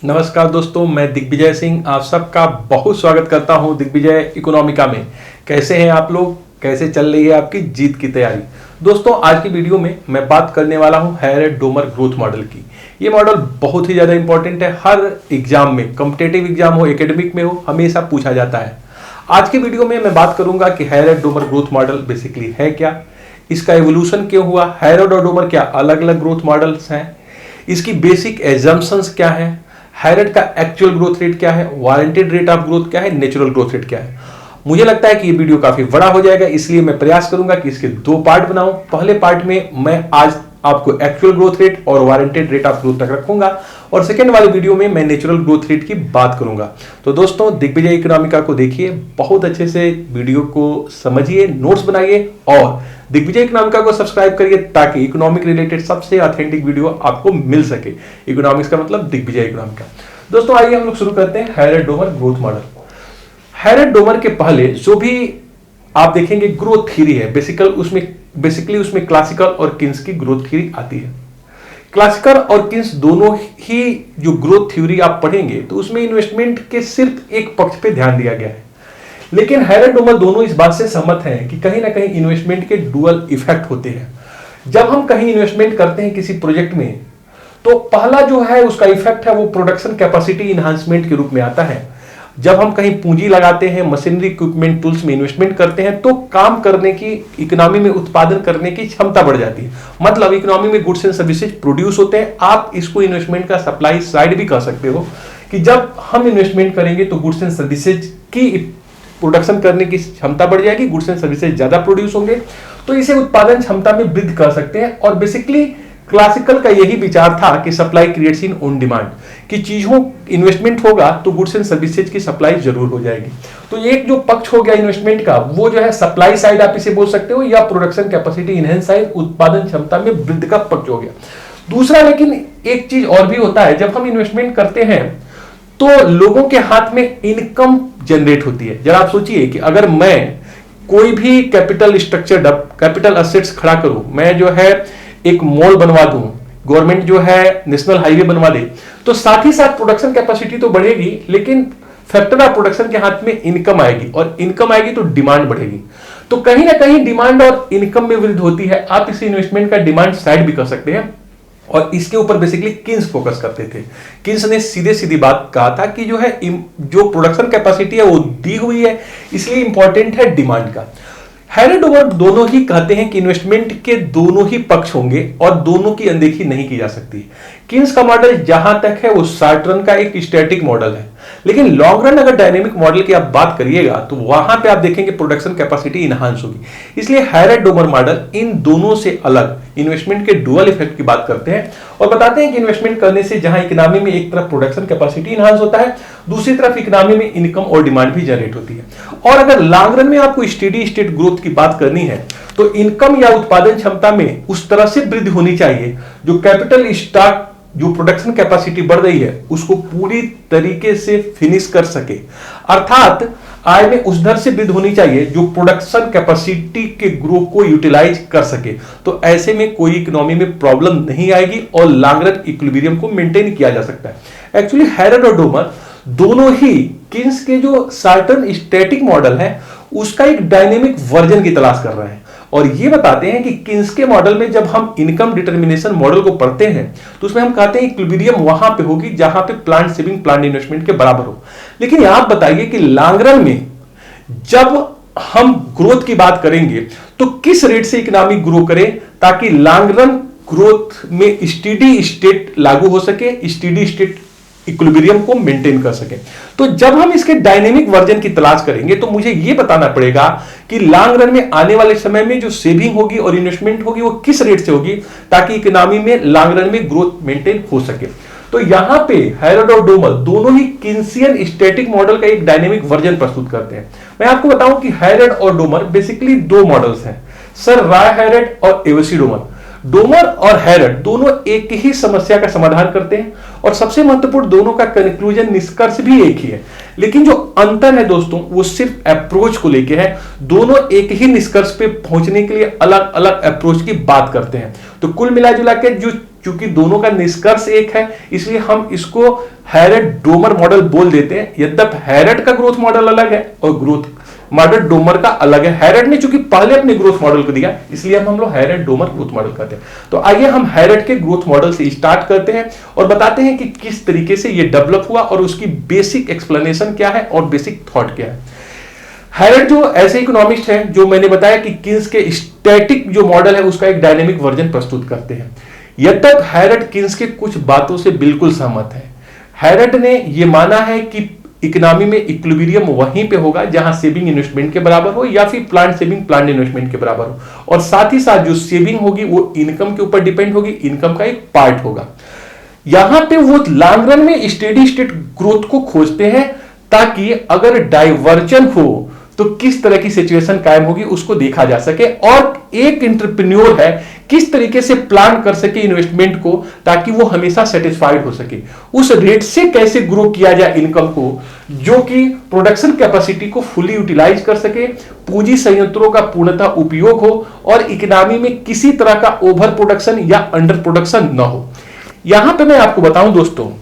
नमस्कार दोस्तों, मैं दिग्विजय सिंह आप सबका बहुत स्वागत करता हूं दिग्विजय इकोनॉमिका में। कैसे हैं आप लोग? कैसे चल रही है आपकी जीत की तैयारी? दोस्तों, आज की वीडियो में मैं बात करने वाला हूं हैरेड-डोमर ग्रोथ मॉडल की। ये मॉडल बहुत ही ज़्यादा इंपॉर्टेंट है। हर एग्जाम में, कॉम्पिटेटिव एग्जाम हो, एकेडमिक में हो, हमेशा पूछा जाता है। आज की वीडियो में मैं बात करूंगा कि हैरेड-डोमर ग्रोथ मॉडल बेसिकली है क्या, इसका एवोल्यूशन क्यों हुआ, हैरेड और डोमर क्या अलग अलग ग्रोथ मॉडल्स हैं, इसकी बेसिक एजम्पशंस क्या है, हैरेड का एक्चुअल ग्रोथ रेट क्या है, वारंटेड रेट ऑफ ग्रोथ क्या है, नेचुरल ग्रोथ रेट क्या है। मुझे लगता है कि ये वीडियो काफी बड़ा हो जाएगा, इसलिए मैं प्रयास करूंगा कि इसके दो पार्ट बनाऊं। पहले पार्ट में मैं आज आपको एक्चुअल ग्रोथ रेट और वारंटेड रेट ऑफ ग्रोथ तक रखूंगा और सेकेंड वाली वीडियो में मैं नेचुरल ग्रोथ रेट की बात करूंगा। तो दोस्तों, दिग्विजय इकोनॉमिका को देखिए, बहुत अच्छे से वीडियो को समझिए, नोट्स बनाइए और दिग्विजय इकोनॉमिका को सब्सक्राइब करिए ताकि इकोनॉमिक रिलेटेड सबसे ऑथेंटिक वीडियो आपको मिल सके। इकोनॉमिक्स का मतलब दिग्विजय इकोनॉमिका। दोस्तों, आइए हम लोग शुरू करते हैं हैरेड-डोमर ग्रोथ मॉडल। हैरेड-डोमर के पहले जो भी आप देखेंगे ग्रोथ थ्योरी है, बेसिकली उसमें क्लासिकल और किन्स की ग्रोथ थ्योरी आती है। क्लासिकल और किन्स दोनों ही जो ग्रोथ थ्योरी आप पढ़ेंगे तो उसमें इन्वेस्टमेंट के सिर्फ एक पक्ष पे ध्यान दिया गया है, लेकिन हैरेड-डोमर दोनों इस बात से सहमत हैं कि कहीं ना कहीं इन्वेस्टमेंट के डुअल इफेक्ट होते हैं। जब हम कहीं इन्वेस्टमेंट करते हैं किसी प्रोजेक्ट में, तो पहला जो है उसका इफेक्ट है वो प्रोडक्शन कैपेसिटी इन्हांसमेंट के रूप में आता है। जब हम कहीं पूंजी लगाते हैं, मशीनरी, इक्विपमेंट, टूल्स में इन्वेस्टमेंट करते हैं तो काम करने की, इकोनॉमी में उत्पादन करने की क्षमता बढ़ जाती है। मतलब इकोनॉमी में गुड्स एंड सर्विसेज प्रोड्यूस होते हैं। आप इसको इन्वेस्टमेंट का सप्लाई साइड भी कह सकते हो कि जब हम इन्वेस्टमेंट करेंगे तो गुड्स एंड सर्विसेज की प्रोडक्शन करने की क्षमता बढ़ जाएगी, गुड्स एंड सर्विसेज ज्यादा प्रोड्यूस होंगे, तो इसे उत्पादन क्षमता में वृद्धि कर सकते हैं। और बेसिकली क्लासिकल का यही विचार था कि supply creates in on demand, कि चीजों इन्वेस्टमेंट होगा तो गुड्स एंड सर्विसेज की सप्लाई जरूर हो जाएगी। तो एक जो पक्ष हो गया इन्वेस्टमेंट का, वो जो है सप्लाई साइड आप इसे बोल सकते हो, या प्रोडक्शन कैपेसिटी इनहेंस साइड, उत्पादन क्षमता में वृद्धि का पक्ष हो गया। दूसरा, लेकिन एक चीज और भी होता है, जब हम इन्वेस्टमेंट करते हैं तो लोगों के हाथ में इनकम जनरेट होती है। जरा आप सोचिए कि अगर मैं कोई भी कैपिटल स्ट्रक्चर, कैपिटल एसेट्स खड़ा करूं, मैं जो है एक मॉल बनवा दूं, गवर्नमेंट जो है नेशनल हाईवे बनवा दे, तो साथ ही साथ प्रोडक्शन कैपेसिटी तो बढ़ेगी, लेकिन फैक्टर ऑफ प्रोडक्शन के हाथ में इनकम आएगी, और इनकम आएगी तो डिमांड बढ़ेगी। तो कहीं ना कहीं डिमांड और इनकम में वृद्धि होती है। आप इस इन्वेस्टमेंट का डिमांड साइड भी कर सकते हैं, और इसके ऊपर बेसिकली किन्स फोकस करते थे। किन्स ने सीधे सीधी बात कहा था कि जो प्रोडक्शन कैपेसिटी है वो दी हुई है, इसलिए इंपॉर्टेंट है डिमांड का। हैरेड-डोमर दोनों ही कहते हैं कि इन्वेस्टमेंट के दोनों ही पक्ष होंगे और दोनों की अनदेखी नहीं की जा सकती। किन्स का मॉडल जहां तक है वो शॉर्ट रन का एक स्टैटिक मॉडल है, लेकिन लॉन्ग रन अगर डायनेमिक मॉडल की आप बात करिएगा तो वहां पे आप देखेंगे प्रोडक्शन कैपेसिटी इनहांस होगी। इसलिए हैरेड-डोमर मॉडल इन दोनों से अलग इन्वेस्टमेंट के डुअल इफेक्ट की बात करते हैं और बताते हैं कि इन्वेस्टमेंट करने से जहां इकोनॉमी में एक तरफ प्रोडक्शन कैपेसिटी इनहांस होता है, दूसरी तरफ इकोनॉमी में इनकम और डिमांड भी जनरेट होती है। और अगर लॉन्ग रन में आपको स्टेडी स्टेट ग्रोथ की बात करनी है तो इनकम या उत्पादन क्षमता में उस तरह से वृद्धि होनी चाहिए जो कैपिटल स्टॉक, जो प्रोडक्शन कैपेसिटी बढ़ रही है उसको पूरी तरीके से फिनिश कर सके। अर्थात आय में उस दर से वृद्धि होनी चाहिए जो प्रोडक्शन कैपेसिटी के ग्रोथ को यूटिलाइज कर सके। तो ऐसे में कोई इकोनॉमी में प्रॉब्लम नहीं आएगी और लॉन्ग रन इक्विलिब्रियम को मेंटेन किया जा सकता है। एक्चुअली हैरेड और डोमर दोनों ही किन्स के जो सर्टेन स्टैटिक मॉडल है उसका एक डायनेमिक वर्जन की तलाश कर रहे हैं, और ये बताते हैं कि किन्स के मॉडल में जब हम इनकम डिटर्मिनेशन मॉडल को पढ़ते हैं तो उसमें हम कहते हैं इक्विलिब्रियम वहां पे होगी जहां पे प्लांट सेविंग प्लांट इन्वेस्टमेंट के बराबर हो। लेकिन आप बताइए कि लॉन्ग रन में जब हम ग्रोथ की बात करेंगे तो किस रेट से इकोनॉमी ग्रो करे ताकि लॉन्ग रन ग्रोथ में स्टेडी स्टेट लागू हो सके, स्टेडी स्टेट इक्विलिब्रियम को मेंटेन कर सके। तो जब हम इसके डायनेमिक वर्जन की तलाश करेंगे तो मुझे यह बताना पड़ेगा कि लॉन्ग रन में आने वाले समय में जो सेविंग होगी और इन्वेस्टमेंट होगी वो किस रेट से होगी ताकि इकोनॉमी में लॉन्ग रन में ग्रोथ मेंटेन हो सके। तो यहां पे हैरेड और डोमर दोनों ही किन्सियन स्टैटिक मॉडल का एक डायनेमिक वर्जन प्रस्तुत करते हैं। मैं आपको बताऊं कि हैरेड और डोमर बेसिकली दो मॉडल्स हैं, सर राय हैरेड और एवसी डोमर। डोमर और हैरेड दोनों एक ही समस्या का समाधान करते हैं और सबसे महत्वपूर्ण दोनों का कंक्लूजन, निष्कर्ष भी एक ही है, लेकिन जो अंतर है दोस्तों वो सिर्फ अप्रोच को लेके है। दोनों एक ही निष्कर्ष पे पहुंचने के लिए अलग अलग अप्रोच की बात करते हैं। तो कुल मिला जुला के जो चूंकि दोनों का निष्कर्ष एक है, इसलिए हम इसको हैरेट डोमर मॉडल बोल देते हैं। यद्यपि हैरेट का ग्रोथ मॉडल अलग है और ग्रोथ मॉडल डोमर का अलग है। हैरेट ने चूंकि पहले अपने ग्रोथ मॉडल को दिया, इसलिए हम लोग हैरेट डोमर ग्रोथ मॉडल कहते हैं। तो आइए हम हैरेट के ग्रोथ मॉडल से स्टार्ट करते हैं और बताते हैं कि किस तरीके से ये डेवलप हुआ और उसकी बेसिक एक्सप्लेनेशन क्या है और बेसिक थॉट क्या है। हैरेट जो ऐसे इकोनॉमिस्ट है, जो मैंने बताया कि किन्स के स्टैटिक जो मॉडल है उसका एक डायनेमिक वर्जन प्रस्तुत करते हैं। यद्यपि हैरेट किन्स के कुछ बातों से बिल्कुल सहमत है। हैरेट ने यह माना है कि इकोनॉमी में इक्विलिब्रियम वहीं पे होगा जहां सेविंग इन्वेस्टमेंट के बराबर हो या फिर प्लांट सेविंग प्लांट इन्वेस्टमेंट के बराबर हो, और साथ ही साथ जो सेविंग होगी वो इनकम के ऊपर डिपेंड होगी, इनकम का एक पार्ट होगा। यहां पे वो लॉन्ग रन में स्टेडी स्टेट ग्रोथ को खोजते हैं ताकि अगर डाइवर्जन हो तो किस तरह की सिचुएशन कायम होगी उसको देखा जा सके, और एक एंटरप्रेन्योर है किस तरीके से प्लान कर सके इन्वेस्टमेंट को ताकि वो हमेशा सेटिस्फाइड हो सके। उस रेट से कैसे ग्रो किया जाए इनकम को, जो कि प्रोडक्शन कैपेसिटी को फुली यूटिलाइज कर सके, पूंजी संयंत्रों का पूर्णतः उपयोग हो और इकोनॉमी में किसी तरह का ओवर प्रोडक्शन या अंडर प्रोडक्शन न हो। यहां पे मैं आपको बताऊं दोस्तों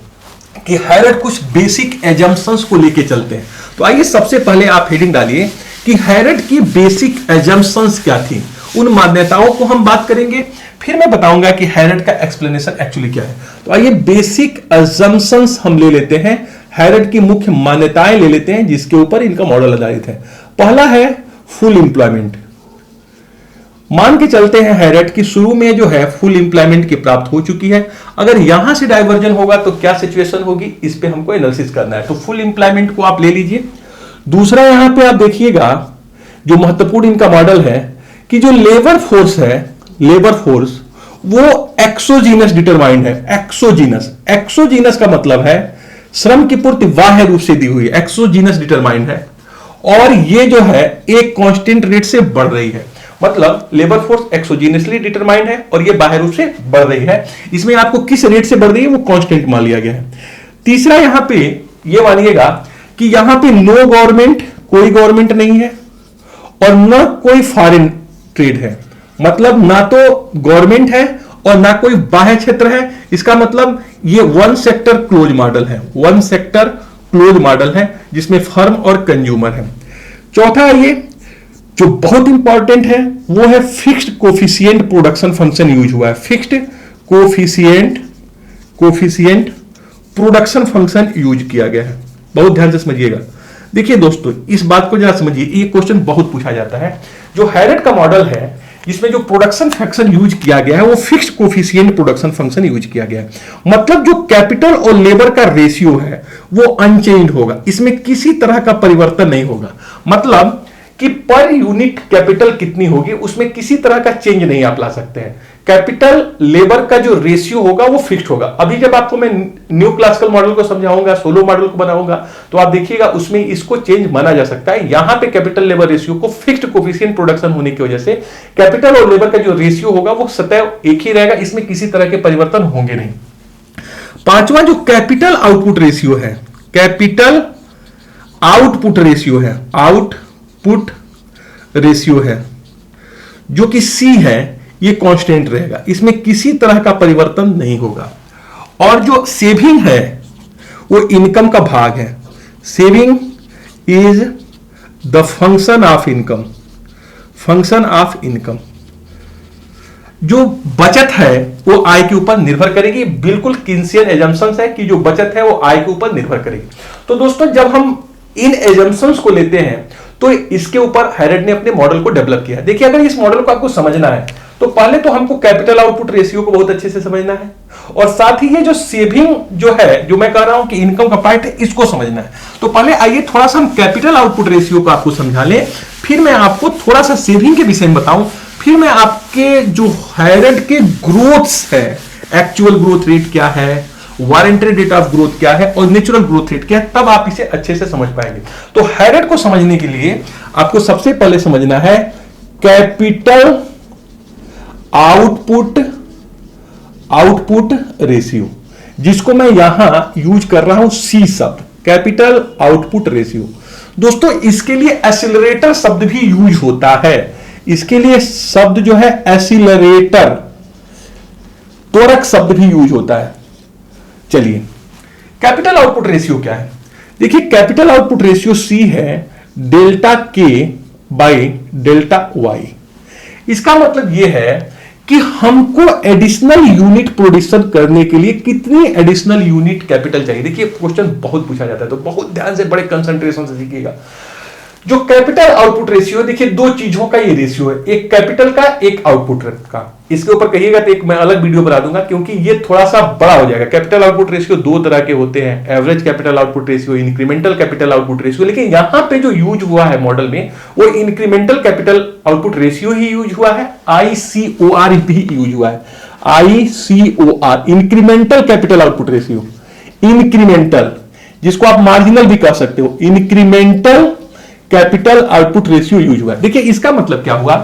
कि हैरेट कुछ बेसिक एजम्पशंस को लेके चलते हैं। तो आइए सबसे पहले आप हेडिंग डालिए कि हैरेट की बेसिक एजम्पशंस क्या थी, उन मान्यताओं को हम बात करेंगे, फिर मैं बताऊंगा कि हैरेट का एक्सप्लेनेशन एक्चुअली क्या है। तो आइए बेसिक एजम्पशंस हम ले लेते हैं, हैरेट की मुख्य मान्यताएं ले लेते हैं जिसके ऊपर इनका मॉडल आधारित है। पहला है फुल एम्प्लॉयमेंट। मान के चलते हैं हैरेट की शुरू में जो है फुल एम्प्लॉयमेंट की प्राप्त हो चुकी है, अगर यहां से डाइवर्जन होगा तो क्या सिचुएशन होगी, इस पे हमको एनालिसिस करना है। तो फुल एम्प्लॉयमेंट को आप ले लीजिए। दूसरा यहां पे आप देखिएगा जो महत्वपूर्ण इनका मॉडल है कि जो लेबर फोर्स है, लेबर फोर्स वो एक्सोजीनस डिटरमाइंड है। एक्सोजीनस का मतलब है श्रम की पूर्ति बाह्य रूप से दी हुई है, एक्सोजीनस डिटरमाइंड है, और ये जो है एक कांस्टेंट रेट से बढ़ रही है। मतलब लेबर फोर्स एक्सोजीनियसली डिटरमाइंड है और ये बाह्य रूप से बढ़ रही है। इसमें आपको किस रेट से बढ़ रही है वो कांस्टेंट मान लिया गया है। तीसरा यहां पे ये मानिएगा कि यहां पे नो गवर्नमेंट, कोई गवर्नमेंट नहीं है और ना कोई फॉरेन ट्रेड है, मतलब ना तो गवर्नमेंट है और ना कोई बाह्य क्षेत्र है। इसका मतलब ये वन सेक्टर क्लोज मॉडल है, वन सेक्टर क्लोज मॉडल है जिसमें फर्म और कंज्यूमर है। चौथा ये जो बहुत इंपॉर्टेंट है वो है fixed coefficient production function use हुआ है। Fixed coefficient production function use किया गया है, बहुत ध्यान से समझिएगा। देखिए दोस्तों इस बात को जरा समझिए, ये क्वेश्चन बहुत पूछा जाता है। जो हैरेट का मॉडल है इसमें जो प्रोडक्शन फंक्शन यूज किया गया है वो fixed coefficient production function use किया गया है। मतलब जो कैपिटल और लेबर का रेशियो है वो अनचेंज होगा, इसमें किसी तरह का परिवर्तन नहीं होगा। मतलब कि पर यूनिट कैपिटल कितनी होगी उसमें किसी तरह का चेंज नहीं आप ला सकते हैं। कैपिटल लेबर का जो रेशियो होगा वो फिक्स्ड होगा। अभी जब आपको मैं न्यू क्लासिकल मॉडल को समझाऊंगा, सोलो मॉडल को बनाऊंगा, तो आप देखिएगा उसमें इसको चेंज माना जा सकता है। यहां पे कैपिटल लेबर रेशियो को फिक्स्ड कोफिशिएंट प्रोडक्शन होने की वजह से कैपिटल और लेबर का जो रेशियो होगा वो सदैव एक ही रहेगा, इसमें किसी तरह के परिवर्तन होंगे नहीं। पांचवा जो कैपिटल आउटपुट रेशियो है, कैपिटल आउटपुट रेशियो है, आउटपुट रेशियो है जो कि C है, ये कांस्टेंट रहेगा, इसमें किसी तरह का परिवर्तन नहीं होगा। और जो सेविंग है वो इनकम का भाग है। Saving is the function of income, function of income. जो बचत है वो आय के ऊपर निर्भर करेगी। बिल्कुल किन्सियन एजम्पशंस है कि जो बचत है वो आय के ऊपर निर्भर करेगी। तो दोस्तों जब हम इन एजम्पशंस को लेते हैं तो इसके ऊपर हैरेट ने अपने मॉडल को डेवलप किया। देखिए अगर इस मॉडल को आपको समझना है तो पहले तो हमको कैपिटल आउटपुट रेशियो को बहुत अच्छे से समझना है, और साथ ही ये जो सेविंग जो है, जो मैं कह रहा हूं कि इनकम का पार्ट है, इसको समझना है। तो पहले आइए थोड़ा सा हम कैपिटल आउटपुट रेशियो को आपको समझा लें, फिर मैं आपको थोड़ा सा सेविंग के विषय में बताऊं, फिर मैं आपके जो हैरेट के ग्रोथ्स है, एक्चुअल ग्रोथ रेट क्या है, वारंटेड रेट ऑफ ग्रोथ क्या है और नेचुरल ग्रोथ रेट क्या है, तब आप इसे अच्छे से समझ पाएंगे। तो हैरेट को समझने के लिए आपको सबसे पहले समझना है कैपिटल आउटपुट रेशियो, जिसको मैं यहां यूज कर रहा हूं C शब्द, कैपिटल आउटपुट रेशियो। दोस्तों इसके लिए एक्सीलरेटर शब्द भी यूज होता है। इसके लिए शब्द जो है accelerator, accelerator, accelerator, accelerator, accelerator, accelerator, accelerator, accelerator, accelerator, accelerator, accelerator, accelerator, accelerator, accelerator, accelerator, accelerator, accelerator, accelerator, जो है त्वरक शब्द भी यूज होता है। चलिए, कैपिटल आउटपुट रेशियो क्या है? देखिए, कैपिटल आउटपुट रेशियो सी है डेल्टा के बाई डेल्टा वाई। इसका मतलब यह है कि हमको एडिशनल यूनिट प्रोडक्शन करने के लिए कितनी एडिशनल यूनिट कैपिटल चाहिए। देखिए, क्वेश्चन बहुत पूछा जाता है, तो बहुत ध्यान से, बड़े कंसंट्रेशन से सीखिएगा। जो कैपिटल आउटपुट रेशियो, देखिए दो चीजों का ये रेशियो है, एक कैपिटल का, एक आउटपुट का। इसके ऊपर कहिएगा तो एक मैं अलग वीडियो बना दूंगा, क्योंकि ये थोड़ा सा बड़ा हो जाएगा। कैपिटल आउटपुट रेशियो दो तरह के होते हैं, average capital output ratio, incremental capital output ratio. लेकिन यहां पे जो यूज हुआ है मॉडल में, वो इंक्रीमेंटल कैपिटल आउटपुट रेशियो ही यूज हुआ है, ICOR भी यूज हुआ है, ICOR, incremental capital output ratio. Incremental, जिसको आप मार्जिनल भी कह सकते हो, incremental capital output ratio use हुआ है। देखिए, इसका मतलब क्या हुआ,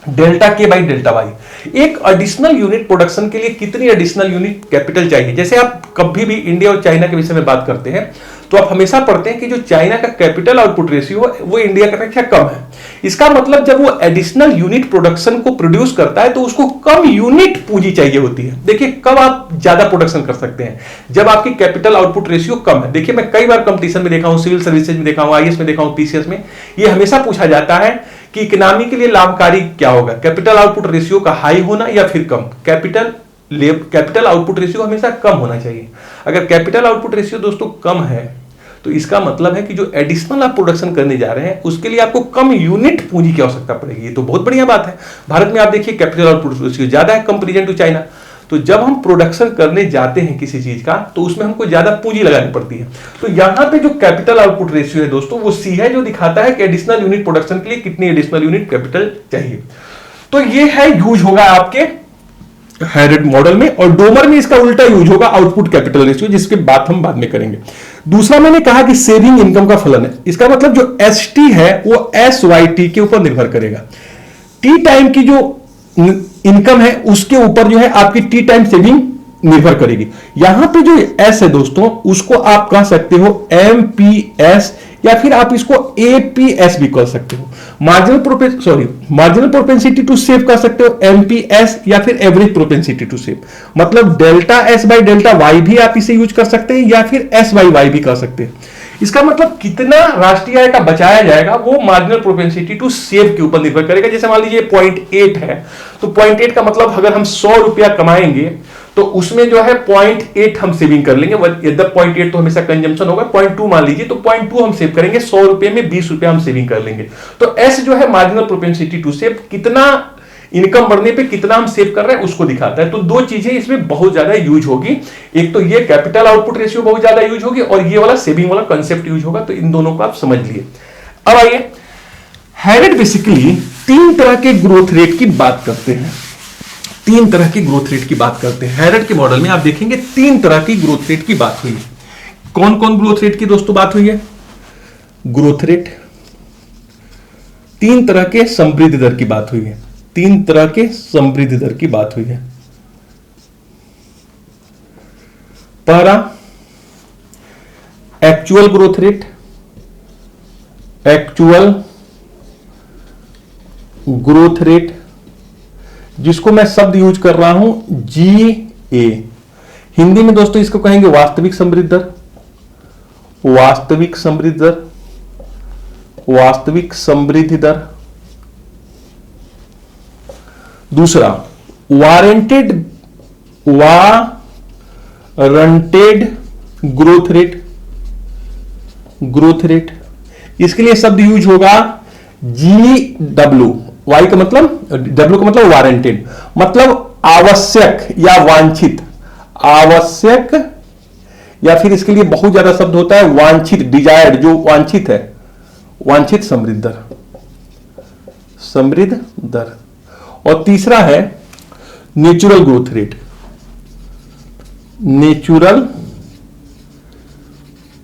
डेल्टा के बाई डेल्टा वाई। एक एडिशनल यूनिट प्रोडक्शन के लिए कितनी एडिशनल यूनिट कैपिटल चाहिए। जैसे आप कभी भी इंडिया और चाइना के विषय में बात करते हैं, तो आप हमेशा पढ़ते हैं कि जो चाइना का कैपिटल आउटपुट रेशियो है वो इंडिया की अपेक्षा कम है। इसका मतलब जब वो एडिशनल यूनिट प्रोडक्शन को प्रोड्यूस करता है तो उसको कम यूनिट पूंजी चाहिए होती है। देखिए, कब आप ज्यादा प्रोडक्शन कर सकते हैं, जब आपकी कैपिटल आउटपुट रेशियो कम है। देखिए, मैं कई बार कंपटीशन में देखा हूं, सिविल सर्विसेज में देखा हूं, IAS में देखा हूं, PCS में ये हमेशा पूछा जाता है कि इकोनॉमी के लिए लाभकारी क्या होगा, कैपिटल आउटपुट रेशियो का हाई होना या फिर कम। कैपिटल आउटपुट रेशियो हमेशा कम होना चाहिए। अगर कैपिटल आउटपुट रेशियो दोस्तों कम है, तो इसका मतलब है कि जो एडिशनल आप प्रोडक्शन करने जा रहे हैं उसके लिए आपको कम यूनिट पूंजी की आवश्यकता पड़ेगी। ये तो बहुत बढ़िया बात है। भारत में आप देखिए कैपिटल आउटपुट रेशियो ज्यादा है कंपैरिजन टू चाइना। तो जब हम प्रोडक्शन करने जाते हैं किसी चीज का, तो उसमें हमको ज्यादा पूंजी लगानी पड़ती है। तो यहां पे जो कैपिटल आउटपुट रेशियो है दोस्तों, वो सी है, जो दिखाता है कि एडिशनल यूनिट प्रोडक्शन के लिए कितनी एडिशनल यूनिट कैपिटल चाहिए। तो ये है यूज होगा आपके हैरेड मॉडल में, और डोमर में इसका उल्टा यूज होगा, आउटपुट कैपिटल रेशियो, जिसकी बात हम बाद में करेंगे। दूसरा मैंने कहा कि सेविंग इनकम का फलन है। इसका मतलब जो ST है वो SYT के ऊपर निर्भर करेगा। टी टाइम की जो इनकम है उसके ऊपर जो है आपकी टी टाइम सेविंग निर्भर करेगी। यहां पे जो एस है दोस्तों, उसको आप कह सकते हो MPS, या फिर आप इसको APS भी कह सकते हो। मार्जिनल प्रोपेंसिटी टू सेव कह सकते हो MPS, या फिर एवरेज प्रोपेंसिटी टू सेव। मतलब delta S by delta Y भी आप इसे यूज कर सकते हैं, या फिर S बाई वाई भी कह सकते हैं। इसका मतलब कितना राष्ट्रीय आय का बचाया जाएगा वो मार्जिनल प्रोपेंसिटी टू सेव के ऊपर निर्भर करेगा। जैसे मान लीजिए 0.8 है, तो 0.8 का मतलब अगर हम 100 रुपया कमाएंगे तो उसमें जो है 0.8 हम सेविंग कर लेंगे। यद्यप 0.8 तो हमेशा कंजम्पशन होगा, 0.2 मान लीजिए, तो 0.2 हम सेव करेंगे। 100 रुपए में 20 रुपया हम सेविंग कर लेंगे। तो एस जो है मार्जिनल प्रोपेंसिटी टू सेव, कितना इनकम बढ़ने पे कितना हम सेव कर रहे हैं उसको दिखाता है। तो दो चीजें इसमें बहुत ज्यादा यूज होगी, एक तो ये कैपिटल आउटपुट रेशियो बहुत ज्यादा यूज होगी, और ये वाला सेविंग वाला कंसेप्ट यूज होगा। तो इन दोनों को आप समझ लिए। अब आइए, हैरेड बेसिकली 3 तरह के ग्रोथ रेट की बात करते हैं। 3 तरह की ग्रोथ रेट की बात करते हैं। हैरेड के मॉडल में आप देखेंगे 3 तरह की ग्रोथ रेट की बात हुई है। कौन कौन ग्रोथ रेट की दोस्तों बात हुई है? ग्रोथ रेट, 3 तरह के समृद्धि दर की बात हुई है। 3 तरह के समृद्धि दर की बात हुई है। पहला actual growth rate, actual growth rate, जिसको मैं शब्द यूज कर रहा हूं GA। हिंदी में दोस्तों इसको कहेंगे वास्तविक समृद्धि दर, वास्तविक समृद्धि दर, वास्तविक समृद्धि दर। दूसरा warranted growth rate, growth rate, इसके लिए शब्द यूज होगा GW। वाई का मतलब, W का मतलब वारंटेड, मतलब आवश्यक या वांछित, आवश्यक, या फिर इसके लिए बहुत ज्यादा शब्द होता है वांछित, डिजायर्ड, जो वांछित है, वांछित समृद्धि दर, समृद्धि दर। और तीसरा है natural growth rate, natural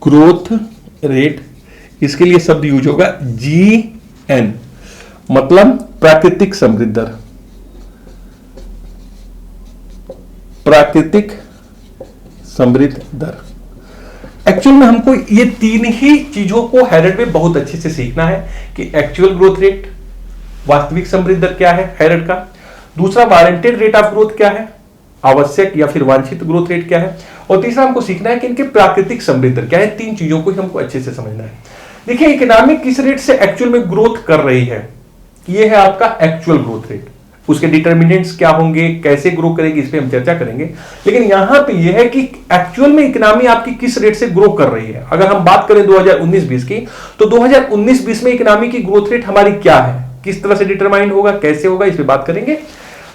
growth rate, इसके लिए शब्द यूज होगा GN, मतलब प्राकृतिक समृद्धि दर, प्राकृतिक समृद्धि दर। एक्चुअल में हमको ये 3 ही चीजों को हैरेड में बहुत अच्छे से सीखना है कि एक्चुअल ग्रोथ रेट, वास्तविक समृद्धि दर क्या है हैरेड का, दूसरा वारंटेड रेट ऑफ ग्रोथ क्या है, आवश्यक या फिर वांछित ग्रोथ रेट क्या है, और तीसरा हमको सीखना है कि इनके प्राकृतिक समृद्धि दर क्या है। तीन चीजों को हमको अच्छे से समझना है। देखिए इकोनॉमी किस रेट से एक्चुअल में ग्रोथ कर रही है, ये है आपका एक्चुअल ग्रोथ रेट। उसके डिटर्मिनेंट्स क्या होंगे, कैसे ग्रो करेगी, इस पे हम चर्चा करेंगे। लेकिन यहां पे यह है कि एक्चुअल में इकोनॉमी आपकी किस रेट से ग्रो कर रही है। अगर हम बात करें 2019-20 की, तो 2019-20 में इकोनॉमी की ग्रोथ रेट हमारी क्या है, किस तरह से डिटरमाइन होगा, कैसे होगा, इस पे बात करेंगे।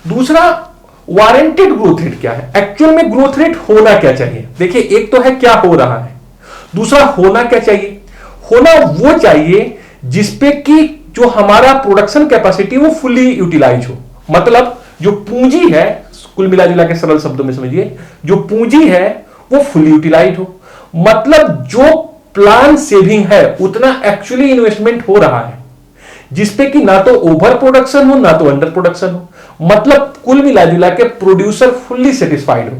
दूसरा, वारंटेड ग्रोथ रेट क्या है, एक्चुअल में ग्रोथ रेट होना क्या चाहिए। देखिए एक तो है क्या हो रहा है, दूसरा होना क्या चाहिए। होना वो चाहिए जिसपे कि जो हमारा प्रोडक्शन कैपेसिटी वो फुली यूटिलाइज हो, मतलब जो पूंजी है, कुल मिला जुला के सरल शब्दों में समझिए, जो पूंजी है वो फुली यूटिलाइज हो, मतलब जो प्लान सेविंग है उतना एक्चुअली इन्वेस्टमेंट हो रहा है, जिसपे कि ना तो ओवर प्रोडक्शन हो ना तो अंडर प्रोडक्शन हो, मतलब कुल मिला जुला के प्रोड्यूसर फुल्ली सेटिस्फाइड हो।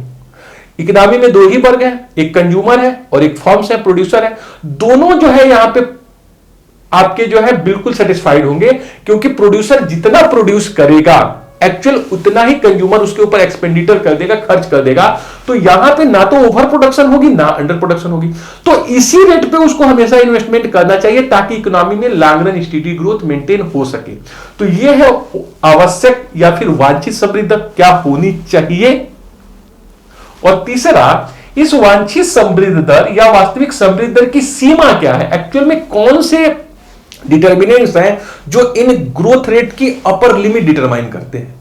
इकोनॉमी में दो ही वर्ग है, एक कंज्यूमर है और एक फर्म्स है, प्रोड्यूसर है। दोनों जो है यहां पे आपके जो है बिल्कुल सेटिस्फाइड होंगे, क्योंकि प्रोड्यूसर जितना प्रोड्यूस करेगा एक्चुअल उतना ही कंज्यूमर उसके ऊपर एक्सपेंडिचर कर देगा, खर्च कर देगा। तो यहां पे ना तो ओवर प्रोडक्शन होगी ना अंडर प्रोडक्शन होगी, तो इसी रेट पे उसको हमेशा इन्वेस्टमेंट करना चाहिए ताकि इकोनॉमी में long run steady growth maintain हो सके। तो यह है आवश्यक या फिर वांछित समृद्धि दर क्या होनी चाहिए। और तीसरा, इस वांछित समृद्धि दर या वास्तविक समृद्धि दर की सीमा क्या है, एक्चुअल में कौन से डिटर्मिनेंट्स हैं जो इन ग्रोथ रेट की अपर लिमिट डिटरमाइन करते हैं।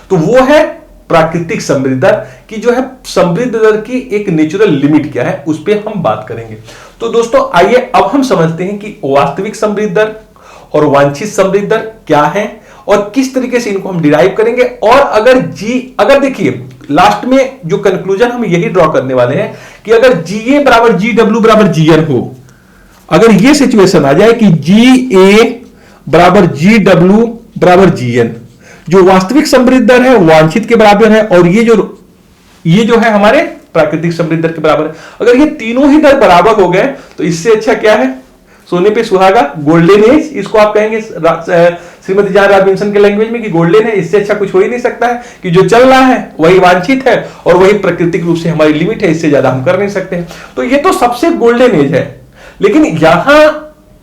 तो वो है प्राकृतिक समृद्धि दर की, जो है समृद्धि दर की एक नेचुरल लिमिट क्या है, उस पर हम बात करेंगे। तो दोस्तों आइए अब हम समझते हैं कि वास्तविक समृद्धि दर और वांछित समृद्धि दर क्या है और किस तरीके से इनको हम डिराइव करेंगे। और अगर देखिए लास्ट में जो कंक्लूजन हम यही ड्रॉ करने वाले हैं कि अगर GA बराबर GW बराबर GN हो, अगर ये सिचुएशन आ जाए कि GA बराबर GW बराबर GN, जो वास्तविक समृद्धि दर है वांछित के बराबर है और ये जो है हमारे प्राकृतिक समृद्धि दर के बराबर है, अगर ये तीनों ही दर बराबर हो गए तो इससे अच्छा क्या है, सोने पे सुहागा, गोल्डन एज इसको आप कहेंगे श्रीमती जॉन रॉबिन्सन के लैंग्वेज में कि गोल्डन है। इससे अच्छा कुछ हो ही नहीं सकता है कि जो चल रहा है वही वांछित है और वही प्राकृतिक रूप से हमारी लिमिट है, इससे ज्यादा हम कर नहीं सकते हैं। तो ये तो सबसे गोल्डन एज है, लेकिन यहां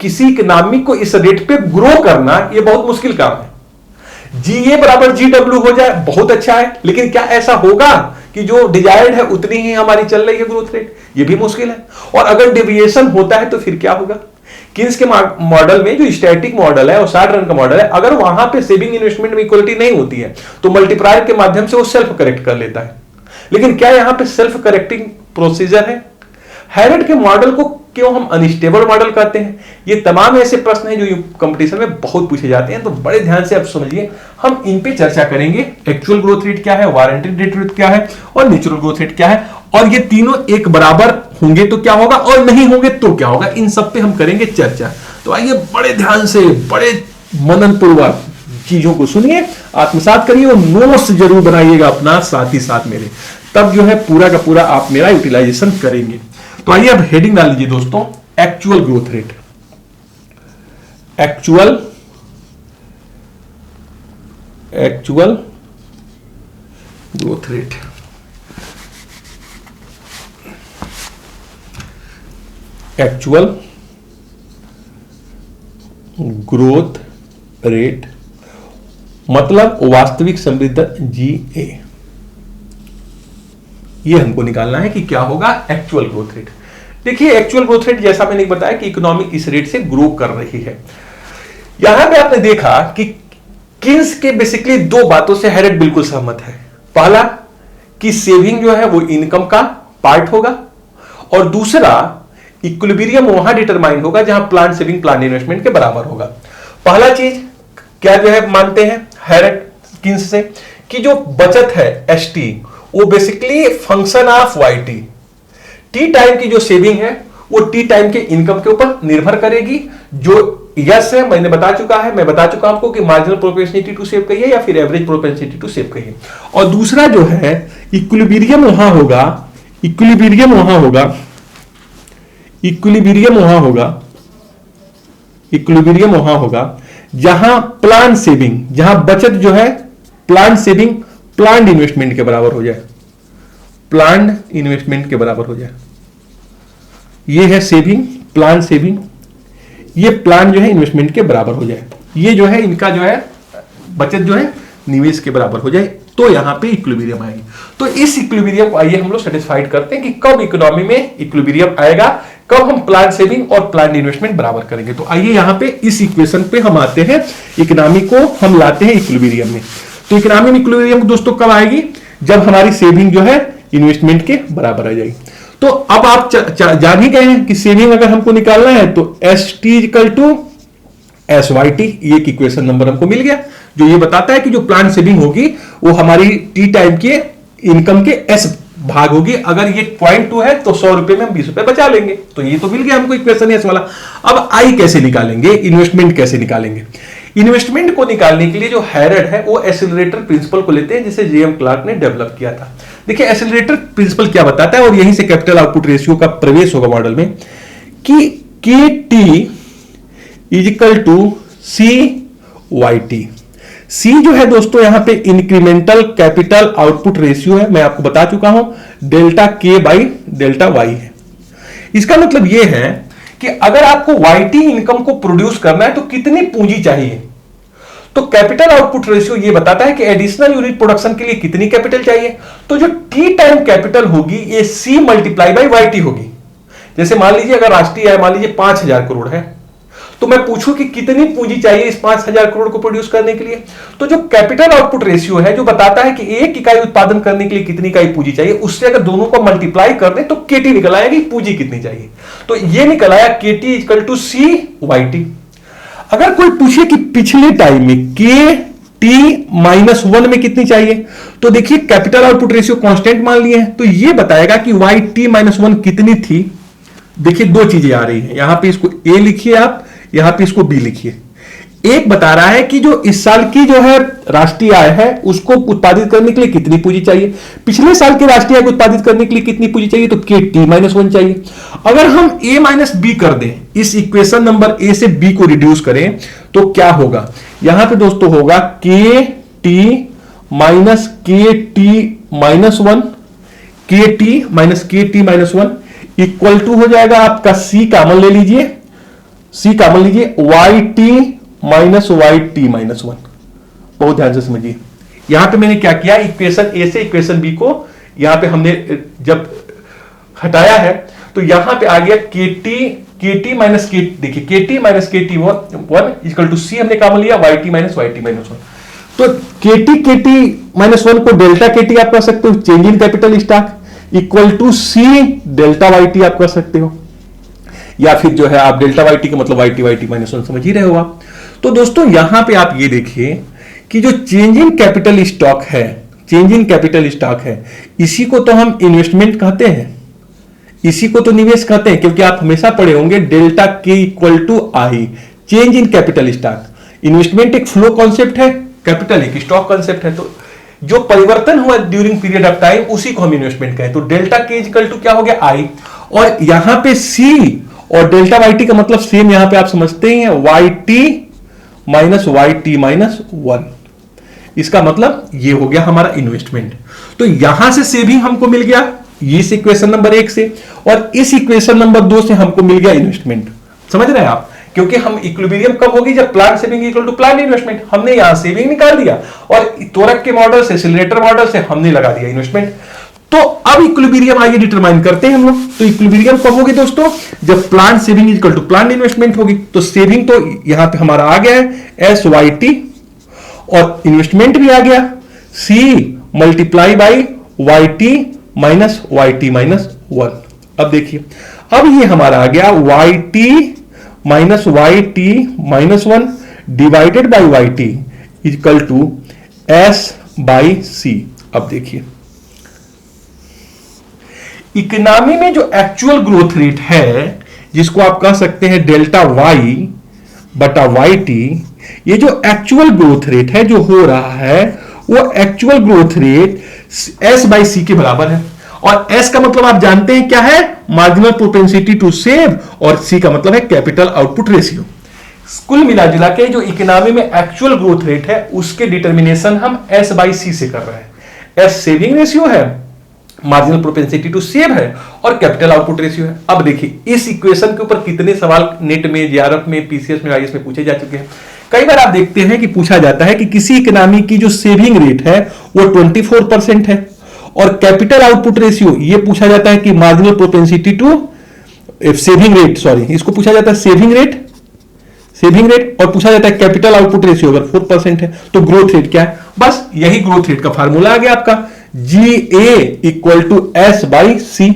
किसी इकोनॉमी को इस रेट पे ग्रो करना ये बहुत मुश्किल काम है। GA बराबर GW हो जाए बहुत अच्छा है, लेकिन क्या ऐसा होगा कि जो डिजायर्ड है उतनी ही हमारी चल रही है ग्रोथ रेट, ये भी मुश्किल है। और अगर डेविएशन होता है तो फिर क्या होगा। किन्स के मॉडल में जो स्टैटिक मॉडल है और शॉर्ट रन का मॉडल है, अगर वहां पे सेविंग इन्वेस्टमेंट में इक्वलिटी नहीं होती है तो मल्टीप्लायर के माध्यम से वो सेल्फ करेक्ट कर लेता है। लेकिन क्या यहां पे सेल्फ करेक्टिंग प्रोसीजर है। हैरेट के मॉडल को क्यों हम अनस्टेबल मॉडल कहते हैं, ये तमाम ऐसे प्रश्न हैं जो कंपटीशन में बहुत पूछे जाते हैं। तो बड़े ध्यान से आप समझिए, हम इन पे चर्चा करेंगे। एक्चुअल ग्रोथ रेट क्या है, वारंटेड रेट क्या है और नेचुरल ग्रोथ रेट क्या है, और ये तीनों एक बराबर होंगे तो क्या होगा और नहीं होंगे तो क्या होगा, इन सब पे हम करेंगे चर्चा। तो आइए बड़े ध्यान से, बड़े मनन पूर्वक चीजों को सुनिए, आत्मसात करिए और नोट्स जरूर बनाइएगा अपना साथ ही साथ मेरे, तब जो है पूरा का पूरा आप मेरा यूटिलाइजेशन करेंगे। तो आइए अब हेडिंग डाल लीजिए दोस्तों, actual growth rate. Actual growth rate, actual growth rate मतलब वास्तविक समृद्धि दर GA, ये हमको निकालना है कि क्या होगा एक्चुअल ग्रोथ रेट। देखिए एक्चुअल ग्रोथ रेट जैसा मैंने बताया कि इकोनॉमी इस रेट से ग्रो कर रही है। यहां पे आपने देखा कि किन्स के बेसिकली दो बातों से हैरेट बिल्कुल सहमत है। पहला कि सेविंग जो है वो इनकम का पार्ट होगा, और दूसरा इक्विलिब्रियम वहां डिटरमाइन होगा जहां प्लान सेविंग प्लान इन्वेस्टमेंट के बराबर होगा। पहला चीज क्या जो है मानते हैं हैरेट किन्स से कि जो बचत है ST वो basically function of YT, T time की जो सेविंग है वो टी टाइम के इनकम के ऊपर निर्भर करेगी। जो यस है मैं बता चुका आपको कि मार्जिनल प्रोपेंसिटी टू सेव कहिए या फिर एवरेज प्रोपेंसिटी टू सेव कहिए। और दूसरा जो है इक्विलिब्रियम वहां होगा जहां प्लान सेविंग, जहां बचत जो है प्लान सेविंग प्लान इन्वेस्टमेंट के बराबर हो जाए। प्लान्ड इन्वेस्टमेंट के बराबर हो जाए। ये है सेविंग, प्लान सेविंग, ये प्लान जो है इन्वेस्टमेंट के बराबर हो जाए, ये जो है इनका जो है बचत जो है निवेश के बराबर हो जाए, तो यहां पे इक्विलिब्रियम आएगी। तो इस इक्विलिब्रियम को आइए हम लोग सेटिस्फाइड करते हैं कि कब इकोनॉमी में इक्विलिब्रियम आएगा, कब हम प्लान सेविंग और प्लान इन्वेस्टमेंट बराबर करेंगे। तो आइए यहां पे इस इक्वेशन पे हम आते हैं, इकोनॉमी को हम लाते हैं इक्विलिब्रियम में। तो इकोनॉमी में इक्विलिब्रियम दोस्तों कब आएगी, जब हमारी सेविंग जो है इन्वेस्टमेंट के बराबर आ जाएगी। तो अब आप जान ही गए हैं कि सेविंग अगर हमको निकालना है तो S T equal to S Y T, ये इक्वेशन नंबर हमको मिल गया, जो ये बताता है कि जो प्लान सेविंग होगी वो हमारी टी टाइम के इनकम के एस भाग होगी। अगर ये 0.2 है तो 100 रुपए में हम 20 रुपए बचा लेंगे। तो ये तो मिल गया हमको इक्वेशन एस वाला। अब आई कैसे निकालेंगे, इन्वेस्टमेंट कैसे निकालेंगे। इन्वेस्टमेंट को निकालने के लिए जो हैरड है वो एक्सेलरेटर प्रिंसिपल को लेते हैं, जिसे जेएम क्लार्क ने डेवलप किया था। देखिए एक्सेलरेटर प्रिंसिपल क्या बताता है, और यहीं से कैपिटल आउटपुट रेशियो का प्रवेश होगा मॉडल में, कि K T is equal to C Y T. C जो है दोस्तों यहां पे इंक्रीमेंटल कैपिटल आउटपुट रेशियो है, मैं आपको बता चुका हूं, डेल्टा के बाई डेल्टा वाई है। इसका मतलब यह है कि अगर आपको वाई टी इनकम को प्रोड्यूस करना है तो कितनी पूंजी चाहिए। तो कैपिटल आउटपुट रेशियो ये बताता है कि एडिशनल यूनिट प्रोडक्शन के लिए कितनी कैपिटल चाहिए। तो जो टी टाइम कैपिटल होगी ये सी मल्टीप्लाई बाई वाई टी होगी। जैसे मान लीजिए अगर राष्ट्रीय आय मान लीजिए 5,000 करोड़ है, तो मैं पूछूं कि कितनी पूंजी चाहिए इस 5,000 करोड़ को प्रोड्यूस करने के लिए। तो जो कैपिटल आउटपुट रेशियो है जो बताता है कि एक इकाई उत्पादन करने के लिए कितनी इकाई पूंजी चाहिए, उससे अगर दोनों को मल्टीप्लाई कर दें तो केटी निकल आया कि पूंजी कितनी चाहिए। तो ये निकल आया K T equal to C Y T. अगर कोई पूछे कि पिछले टाइम में के टी -1 में कितनी चाहिए, तो देखिए कैपिटल आउटपुट रेशियो कांस्टेंट मान लिए हैं, तो ये बताएगा कि वाई टी -1 कितनी थी। देखिए दो चीजें आ रही हैं, यहां पे इसको ए लिखिए आप, यहां पे इसको बी लिखिए। एक बता रहा है कि जो इस साल की जो है राष्ट्रीय आय है उसको उत्पादित करने के लिए कितनी पूंजी चाहिए, पिछले साल की राष्ट्रीय आय को उत्पादित करने के लिए कितनी पूंजी चाहिए, तो के टी -1 चाहिए। अगर हम ए माइनस बी कर दें, इस इक्वेशन नंबर ए से बी को रिड्यूस करें, तो क्या होगा, यहां पे दोस्तों होगा के T minus K T -1, K T minus K T -1 equal to हो जाएगा आपका सी कॉमन ले लीजिए, सी कॉमन लीजिए, Y T minus Y T -1। बहुत ध्यान से समझिए, यहां पे मैंने क्या किया, इक्वेशन ए से इक्वेशन बी को यहां पे हमने जब हटाया है तो यहां पे आ गया के टी माइनस के, देखिए के T minus K T 1 equal to सी हमने कॉमन लिया, वाई टी -1। तो के टी -1 को डेल्टा के टी आप कर सकते हो, change in capital stock equal to C delta Y T आप कर सकते हो, या फिर जो है आप डेल्टा वाई टी का मतलब वाई टी -1 समझ ही रहे हो आप। तो दोस्तों यहां पे आप ये देखिए कि जो चेंज इन कैपिटल स्टॉक है, चेंज इन कैपिटल स्टॉक है, इसी को तो हम इन्वेस्टमेंट कहते हैं, इसी को तो निवेश कहते हैं, क्योंकि आप हमेशा पढ़े होंगे delta K equal to I, change in capital stock. Investment एक फ्लो कॉन्सेप्ट है, कैपिटल एक स्टॉक कॉन्सेप्ट है, तो जो परिवर्तन हुआ ड्यूरिंग पीरियड ऑफ टाइम उसी को हम इन्वेस्टमेंट कहें। तो डेल्टा के इक्वल टू क्या हो गया, आई, और यहां पे सी और डेल्टा वाई टी का मतलब सेम यहां पे आप समझते ही हैं, Y T minus Y T -1, इसका मतलब ये हो गया हमारा इन्वेस्टमेंट। तो यहां से सेविंग हमको मिल गया इस इक्वेशन नंबर 1 से, और इस इक्वेशन नंबर 2 से हमको मिल गया इन्वेस्टमेंट। समझ रहे हैं आप, क्योंकि हम इक्विलिब्रियम कब होगी, जब plan saving equal to plan investment. हमने यहां सेविंग निकाल दिया और तोरक के मॉडल से, एक्सेलरेटर मॉडल से हमने लगा दिया इन्वेस्टमेंट। तो अब इक्विलिब्रियम आइए डिटरमाइन करते हैं हम लोग। तो इक्विलिब्रियम कब होगी दोस्तों, जब plan saving equal to plan investment होगी। तो सेविंग तो यहां पे हमारा आ गया है एस वाई टी, और इन्वेस्टमेंट भी आ गया C multiply by Y T minus Y T -1। अब देखिए, अब ये हमारा आ गया Y T minus Y T -1 divided by Y T equal to S by C. अब देखिए इकोनॉमी में जो एक्चुअल ग्रोथ रेट है, जिसको आप कह सकते हैं डेल्टा वाई बटा वाई टी, ये जो एक्चुअल ग्रोथ रेट है जो हो रहा है वो actual growth rate S by C के बराबर है। और एस का मतलब आप जानते हैं क्या है, मार्जिनल प्रोपेंसिटी टू सेव, और सी का मतलब है कैपिटल आउटपुट रेशियो। कुल मिला जुला के जो इकोनॉमी में एक्चुअल ग्रोथ रेट है उसके डिटर्मिनेशन हम एस बाई सी से कर रहे हैं। एस सेविंग रेशियो है मार्जिनल प्रोपेंसिटी टू सेव है और कैपिटल आउटपुट रेशियो है। अब देखिए इस इक्वेशन के ऊपर कितने सवाल नेट में, जेआरएफ में, पीसीएस में, आईएएस में पूछे जा चुके हैं। कई बार आप देखते हैं कि पूछा जाता है कि किसी इकोनॉमी की जो सेविंग रेट है वो 24% है और कैपिटल आउटपुट रेशियो ये पूछा जाता है कि marginal propensity to saving rate, sorry इसको पूछा जाता है सेविंग रेट और पूछा जाता है कैपिटल आउटपुट रेशियो अगर 4% है तो ग्रोथ रेट क्या है। बस यही ग्रोथ रेट का फार्मूला आ गया आपका, GA इक्वल टू S/C।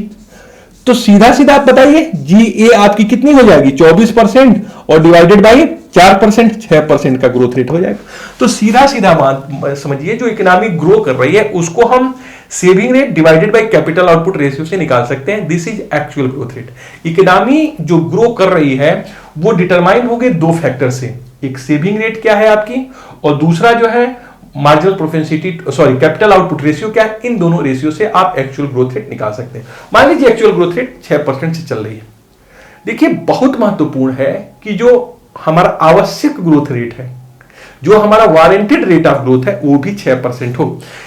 तो सीधा सीधा आप बताइए GA आपकी कितनी हो जाएगी, 24% और डिवाइडेड बाई 4%, 6% का ग्रोथ रेट हो जाएगा। तो सीधा सीधा समझिए जो इकोनॉमी ग्रो कर रही है उसको हम saving rate divided by capital output ratio से निकाल सकते हैं। This is actual growth rate. Economy जो ग्रो कर रही है वो डिटरमाइन हो गए दो फैक्टर से, एक सेविंग रेट क्या है आपकी और दूसरा जो है marginal propensity, sorry capital output ratio क्या है। इन दोनों रेशियो से आप एक्चुअल ग्रोथ रेट निकाल सकते हैं। मान लीजिए एक्चुअल ग्रोथ रेट 6% से चल रही है। देखिए बहुत महत्वपूर्ण है कि जो हमारा आवश्यक ग्रोथ रेट है, जो हमारा वारंटेड रेट ऑफ ग्रोथ है वो भी 6% हो,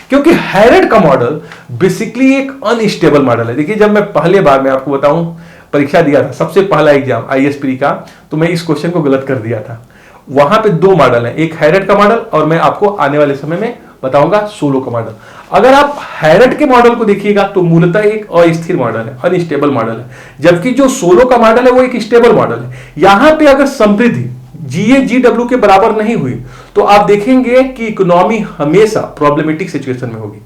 क्योंकि हैरेड का मॉडल बेसिकली एक अनस्टेबल मॉडल है। देखिए जब मैं पहले बार मैं आपको बताऊं परीक्षा दिया था, सबसे पहला एग्जाम आईएएस प्री का, तो मैं इस क्वेश्चन को गलत कर दिया था। वहां पे दो मॉडल है, एक हैरेड का मॉडल और मैं आपको आने वाले समय में बताऊंगा सोलो का मॉडल। अगर आप हैरेड के मॉडल को देखिएगा तो मूलतः एक अस्थिर मॉडल है, अनस्टेबल मॉडल है, जबकि जो सोलो का मॉडल है वो एक स्टेबल मॉडल है। यहां पे अगर समृद्धि GA/GW के बराबर नहीं हुई तो आप देखेंगे कि इकोनॉमी हमेशा प्रॉब्लमेटिक सिचुएशन में होगी।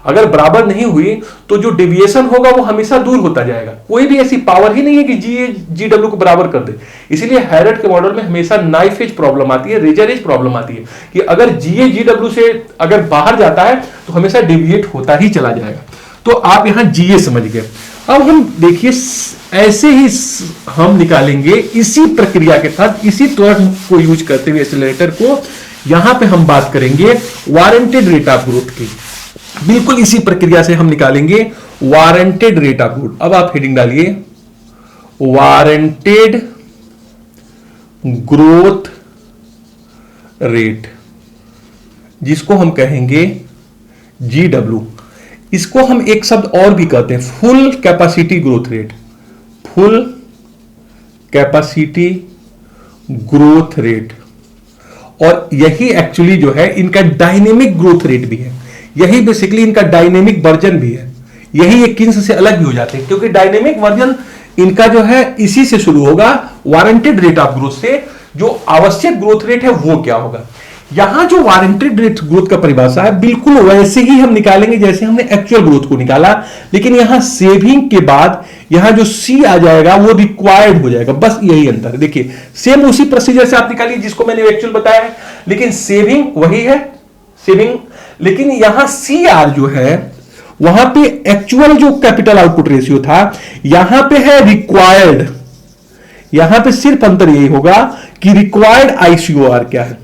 अगर बराबर नहीं हुई तो जो डेविएशन होगा वो हमेशा दूर होता जाएगा। कोई भी ऐसी पावर ही नहीं है कि GA/GW को बराबर कर दे। इसीलिए हैरेड के मॉडल में हमेशा नाइफ एज प्रॉब्लम आती है, रेजर एज प्रॉब्लम आती है कि अगर GA/GW से अगर बाहर जाता है तो हमेशा डेविएट होता ही चला जाएगा। तो आप यहां GA समझ गए। अब हम देखिए ऐसे ही हम निकालेंगे इसी प्रक्रिया के साथ, इसी तर्क को यूज करते हुए एक्सेलरेटर को, यहां पे हम बात करेंगे वारंटेड रेट ऑफ ग्रोथ की। बिल्कुल इसी प्रक्रिया से हम निकालेंगे वारंटेड रेट ऑफ ग्रोथ। अब आप हेडिंग डालिए वारंटेड ग्रोथ रेट, जिसको हम कहेंगे GW। इसको हम एक शब्द और भी कहते हैं full capacity growth rate, full capacity growth rate. और यही एक्चुअली जो है इनका डायनेमिक ग्रोथ रेट भी है, यही बेसिकली इनका डायनेमिक वर्जन भी है। यही एक किन्स से अलग भी हो जाते हैं क्योंकि डायनेमिक वर्जन इनका जो है इसी से शुरू होगा, वारंटेड रेट ऑफ ग्रोथ से। जो आवश्यक ग्रोथ रेट है वो क्या होगा। यहां जो वारंटेड रेट ग्रोथ का परिभाषा है बिल्कुल वैसे ही हम निकालेंगे जैसे हमने एक्चुअल ग्रोथ को निकाला, लेकिन यहां सेविंग के बाद यहां जो C आ जाएगा वो रिक्वायर्ड हो जाएगा। बस यही अंतर है। देखिए सेम उसी प्रोसीजर से आप निकालिए जिसको मैंने एक्चुअल बताया है, लेकिन सेविंग वही है सेविंग, लेकिन यहां CR जो है वहां पे एक्चुअल जो कैपिटल आउटपुट रेशियो था यहां पे है रिक्वायर्ड। यहां पे सिर्फ अंतर यही होगा कि रिक्वायर्ड ICOR क्या है।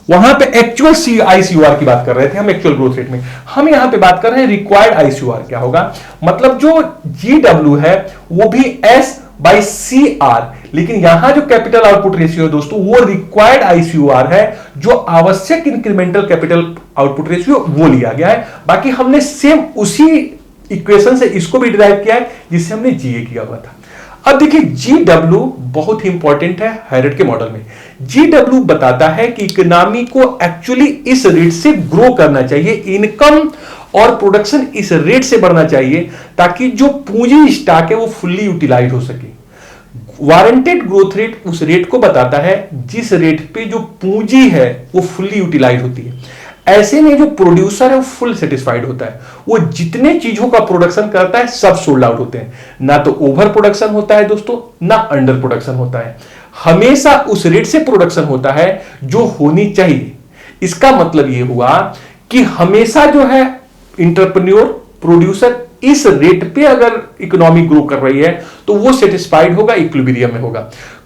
वहां पे एक्चुअल ICOR की बात कर रहे थे हम एक्चुअल ग्रोथ रेट में, हम यहां पे बात कर रहे हैं रिक्वायर्ड ICOR क्या होगा। मतलब जो GW है वो भी S/CR, लेकिन यहां जो कैपिटल आउटपुट रेशियो है दोस्तों वो रिक्वायर्ड ICOR है, जो आवश्यक इंक्रीमेंटल कैपिटल आउटपुट रेशियो वो लिया गया है। बाकी हमने सेम उसी इक्वेशन से इसको भी डिराइव किया है जिससे हमने GA किया हुआ था। अब देखिए GW बहुत ही इंपॉर्टेंट है हैरेड के मॉडल में। GW बताता है कि इकोनॉमी को एक्चुअली इस रेट से ग्रो करना चाहिए, इनकम और प्रोडक्शन इस रेट से बढ़ना चाहिए ताकि जो पूंजी स्टॉक है वो फुल्ली यूटिलाइज हो सके। वारंटेड ग्रोथ रेट उस रेट को बताता है जिस रेट पे जो पूंजी है वो फुल्ली यूटिलाइज होती है। ऐसे में जो प्रोड्यूसर है वो फुल सेटिस्फाइड होता है, वो जितने चीजों का प्रोडक्शन करता है सब सोल्ड आउट होते हैं। ना तो ओवर प्रोडक्शन होता है दोस्तों, ना अंडर प्रोडक्शन होता है, हमेशा उस रेट से प्रोडक्शन होता है जो होनी चाहिए। इसका मतलब यह हुआ कि हमेशा जो है इंटरप्रेन्योर प्रोड्यूसर इस रेट पे अगर इकोनॉमी ग्रो कर रही है तो वो सेटिस्फाइड होगा, इक्विलिब्रियम में होगा।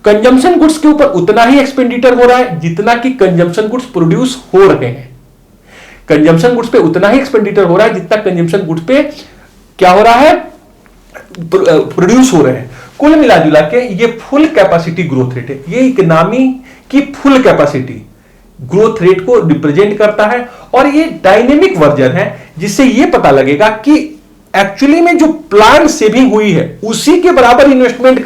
कंजम्पशन गुड्स के ऊपर उतना ही एक्सपेंडिचर हो रहा है जितना कि कंजम्पशन गुड्स प्रोड्यूस हो रहे हैं। कंजम्पशन गुड्स पे उतना ही एक्सपेंडिचर हो रहा है जितना कंजम्पशन गुड्स पे क्या हो रहा है, प्रोड्यूस हो रहे हैं। कुल मिला जुला के ये फुल कैपेसिटी ग्रोथ रेट है, ये इकोनॉमी की फुल कैपेसिटी ग्रोथ रेट को रिप्रेजेंट करता है। और ये डायनेमिक वर्जन है जिससे ये पता लगेगा कि एक्चुअली में जो प्लान सेविंग हुई है उसी के बराबर इन्वेस्टमेंट